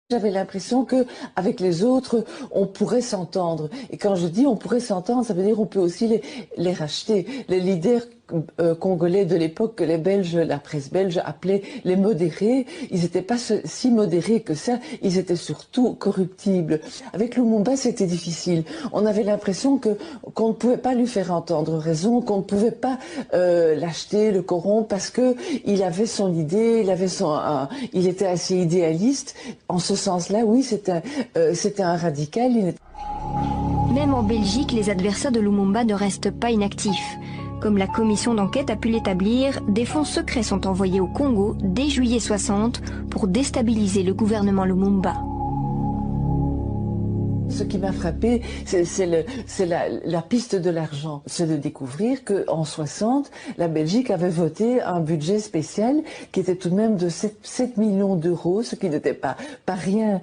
J'avais l'impression que avec les autres, on pourrait s'entendre. Et quand je dis on pourrait s'entendre, ça veut dire on peut aussi les racheter. Les leaders congolais de l'époque que les Belges, la presse belge appelait les modérés, ils n'étaient pas si modérés que ça, ils étaient surtout corruptibles. Avec Lumumba, c'était difficile. On avait l'impression qu'on ne pouvait pas lui faire entendre raison, qu'on ne pouvait pas l'acheter, le corrompre, parce que il avait son idée, il était assez idéaliste. En ce sens-là, oui, c'était un radical. Même en Belgique, les adversaires de Lumumba ne restent pas inactifs. Comme la commission d'enquête a pu l'établir, des fonds secrets sont envoyés au Congo dès juillet 60 pour déstabiliser le gouvernement Lumumba. Ce qui m'a frappé, c'est la piste de l'argent. C'est de découvrir qu'en 60, la Belgique avait voté un budget spécial qui était tout de même de 7 millions d'euros, ce qui n'était pas rien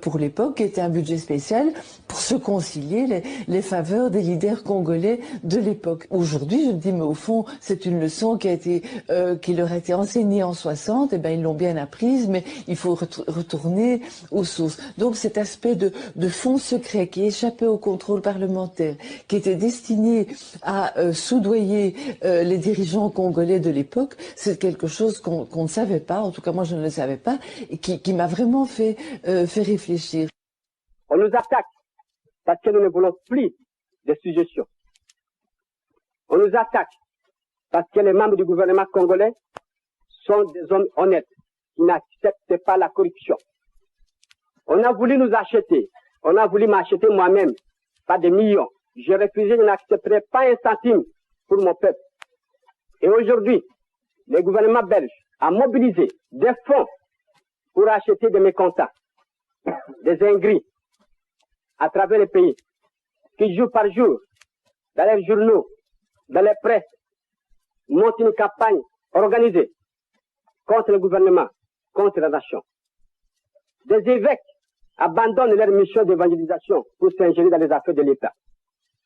pour l'époque, qui était un budget spécial pour se concilier les faveurs des leaders congolais de l'époque. Aujourd'hui, je me dis, mais au fond, c'est une leçon qui leur a été enseignée en 60, et ben ils l'ont bien apprise, mais il faut retourner aux sources. Donc cet aspect de fonds secret qui échappait au contrôle parlementaire, qui était destiné à soudoyer les dirigeants congolais de l'époque, c'est quelque chose qu'on ne savait pas, en tout cas moi je ne le savais pas, et qui m'a vraiment fait réfléchir. On nous attaque parce que nous ne voulons plus de suggestions. On nous attaque parce que les membres du gouvernement congolais sont des hommes honnêtes qui n'acceptent pas la corruption. On a voulu nous acheter. On a voulu m'acheter moi-même, pas des millions. Je refusais, je n'accepterai pas un centime pour mon peuple. Et aujourd'hui, le gouvernement belge a mobilisé des fonds pour acheter des mécontents, des ingrits, à travers le pays, qui jour par jour, dans les journaux, dans les presses, montent une campagne organisée contre le gouvernement, contre la nation. Des évêques abandonnent leur mission d'évangélisation pour s'ingérer dans les affaires de l'État.